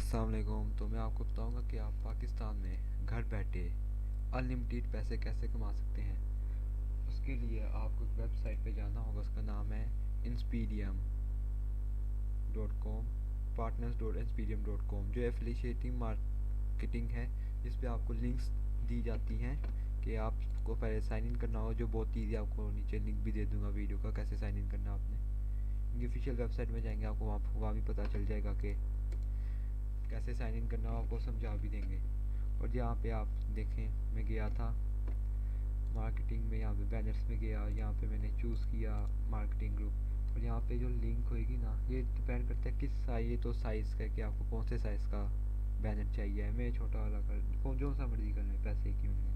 अस्सलाम वालेकुम। तो मैं आपको बताऊंगा कि आप पाकिस्तान में घर बैठे अनलिमिटेड पैसे कैसे कमा सकते हैं। उसके लिए आपको एक वेबसाइट पे जाना होगा, उसका नाम है inspirium.com, partners.inspirium.com, जो एफिलिएटिंग मार्केटिंग है, जिस पे आपको लिंक्स दी जाती हैं कि आपको पहले साइन इन करना हो, जो बहुत ईजी। आपको नीचे लिंक भी दे दूंगा वीडियो का, कैसे साइन इन करना आपने। इनकी ऑफिशियल वेबसाइट में जाएंगे, आपको वहाँ भी पता चल जाएगा कि कैसे साइन इन करना, आपको समझा भी देंगे। और यहाँ पे आप देखें, मैं गया था मार्केटिंग में, यहाँ पे बैनर्स में गया, यहाँ पे मैंने चूज़ किया मार्केटिंग ग्रुप। और यहाँ पे जो लिंक होएगी ना, ये डिपेंड करता है किस साइज, ये तो साइज़ का है कि आपको कौन से साइज़ का बैनर चाहिए। मैं छोटा वाला कर, कौन जो सा मर्जी कर लें, पैसे क्यों नहीं।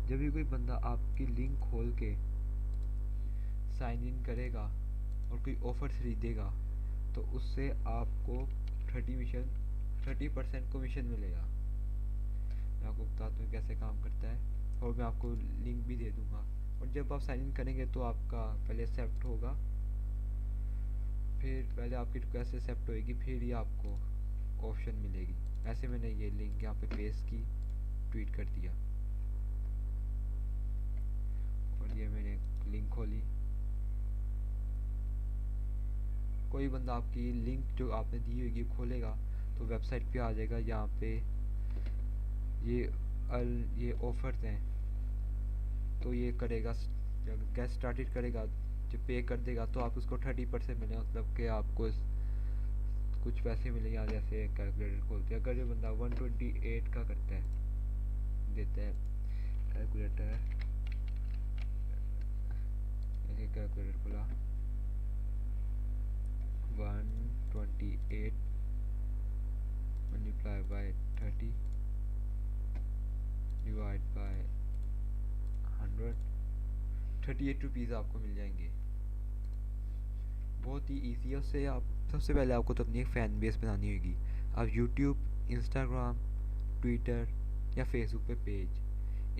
जब भी कोई बंदा आपकी लिंक खोल के साइन इन करेगा और कोई ऑफ़र खरीदेगा, तो उससे आपको 30% कमीशन मिलेगा। मैं आपको बताता हूँ कैसे काम करता है, और मैं आपको लिंक भी दे दूँगा। और जब आप साइन इन करेंगे तो आपका पहले एक्सेप्ट होगा, फिर पहले आपकी रिक्वेस्ट एक्सेप्ट होएगी, फिर ही आपको ऑप्शन मिलेगी। ऐसे मैंने ये लिंक यहाँ पे पेस्ट की, ट्वीट कर दिया, और ये मैंने लिंक खोली। कोई बंदा आपकी लिंक जो आपने दी होगी खोलेगा तो वेबसाइट पे आ जाएगा। यहाँ पे ये ऑफर्स हैं, तो ये करेगा, जब गैस स्टार्टेड करेगा, जब पे कर देगा तो आप उसको 30% मिले, मतलब कि आपको कुछ पैसे मिले। यहाँ जैसे कैलकुलेटर खोलते हैं, अगर ये बंदा 128 का करता है, देता है कैलकुलेटर, कैलकुलेटर खोला, 128 multiply by 30 divide by 100, 38 rupees आपको मिल जाएंगे। बहुत ही ईजी है। उससे आप सबसे पहले आपको तो अपनी एक फ़ैन बेस बनानी होगी। आप यूट्यूब, इंस्टाग्राम, ट्विटर या फेसबुक पे पेज,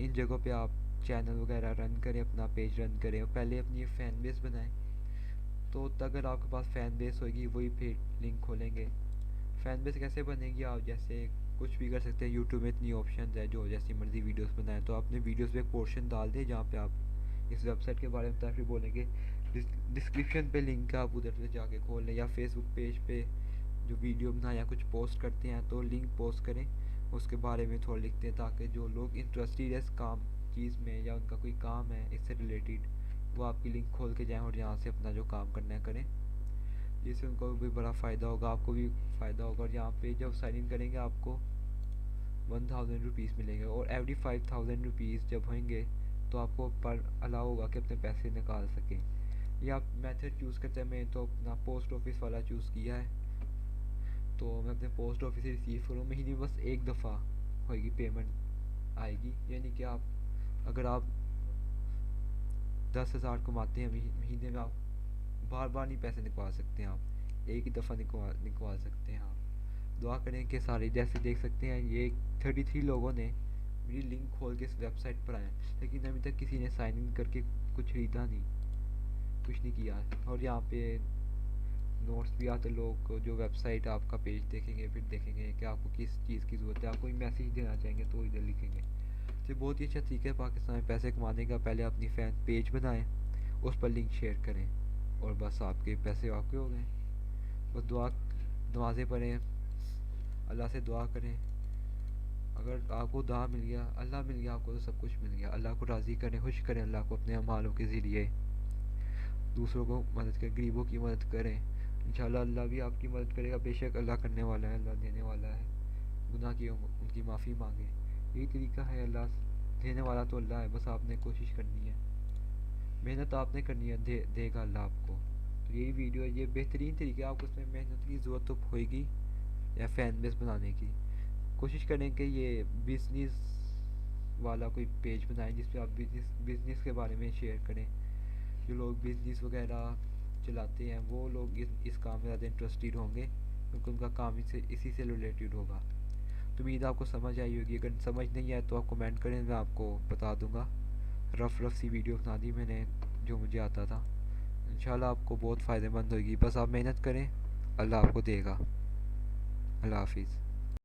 इन जगहों पे आप चैनल वगैरह रन करें, अपना पेज रन करें, और पहले अपनी एक फ़ैन बेस बनाएं। तो अगर आपके पास फ़ैन बेस होगी, वही फिर लिंक खोलेंगे। फ़ैन बेस कैसे बनेगी, आप जैसे कुछ भी कर सकते हैं। यूट्यूब में इतनी ऑप्शन है, जो जैसी मर्जी वीडियोस बनाएं, तो आपने वीडियोस में एक पोर्शन डाल दें जहाँ पे आप इस वेबसाइट के बारे में फिर बोलेंगे। डिस्क्रिप्शन पे लिंक है, आप उधर से जाके खोल लें, या फेसबुक पेज पे जो वीडियो बनाए या कुछ पोस्ट करते हैं तो लिंक पोस्ट करें, उसके बारे में थोड़ा लिखते हैं, ताकि जो लोग इंटरेस्टेड है इस काम चीज़ में, या उनका कोई काम है इससे रिलेटेड, वो आपकी लिंक खोल के जाएँ और यहाँ से अपना जो काम करना है करें, जिससे उनको भी बड़ा फ़ायदा होगा, आपको भी फ़ायदा होगा। और यहाँ पे जब साइन इन करेंगे आपको 1000 रुपीज़ मिलेंगे, और एवरी 5000 रुपीज़ जब होंगे तो आपको पर अलाउ होगा कि अपने पैसे निकाल सकें। ये आप मेथड चूज़ करते हैं। मैं तो अपना पोस्ट ऑफिस वाला चूज़ किया है, तो मैं अपने पोस्ट ऑफिस से रिसीव करूँ। महीने में बस एक दफ़ा होगी पेमेंट आएगी, यानी कि आप अगर आप 10,000 कमाते हैं महीने में, आप बार बार नहीं पैसे निकलवा सकते हैं, आप एक ही दफ़ा निकलवा सकते हैं। आप दुआ करें कि सारे, जैसे देख सकते हैं ये 33 लोगों ने मेरी लिंक खोल के इस वेबसाइट पर आए, लेकिन अभी तक किसी ने साइन इन करके कुछ खरीदा नहीं, कुछ नहीं किया। और यहाँ पे नोट्स भी आते, लोग जो वेबसाइट आपका पेज देखेंगे, फिर देखेंगे कि आपको किस चीज़ की ज़रूरत है, आपको मैसेज देना चाहेंगे तो इधर लिखेंगे। तो बहुत ही अच्छा तरीका है पाकिस्तान में पैसे कमाने का। पहले अपनी फ़ैन पेज बनाएं, उस पर लिंक शेयर करें, और बस आपके पैसे आपके हो गए। बस नमाज़ें पढ़ें, अल्लाह से दुआ करें। अगर आपको दुआ मिल गया, अल्लाह मिल गया आपको, तो सब कुछ मिल गया। अल्लाह को राज़ी करें, खुश करें अल्लाह को अपने अमालों के ज़रिए। दूसरों को मदद करें, गरीबों की मदद करें, इंशाल्लाह अल्लाह भी आपकी मदद करेगा। बेशक अल्लाह करने वाला है, अल्लाह देने वाला है। गुनाह की उनकी माफ़ी मांगे, यही तरीका है। अल्लाह देने वाला तो अल्लाह है, बस आपने कोशिश करनी है, मेहनत आपने करनी है, देगा अल्लाह आपको। तो यही वीडियो है, ये बेहतरीन तरीका है। आपको इसमें मेहनत की ज़रूरत तो होएगी, या फ़ैन बेस बनाने की कोशिश करें कि ये बिज़नेस वाला कोई पेज बनाएं, जिस पे आप बिज़नेस के बारे में शेयर करें। जो लोग बिज़नेस वगैरह चलाते हैं, वो लोग इस काम में ज़्यादा इंटरेस्टेड होंगे, क्योंकि उनका काम इसी से रिलेटेड होगा। तो उम्मीद आपको समझ आई होगी। अगर समझ नहीं आए तो आप कमेंट करें, मैं आपको बता दूंगा। रफ़ सी वीडियो बना दी मैंने, जो मुझे आता था। इंशाल्लाह आपको बहुत फ़ायदेमंद होगी। बस आप मेहनत करें, अल्लाह आपको देगा। अल्लाह हाफिज़।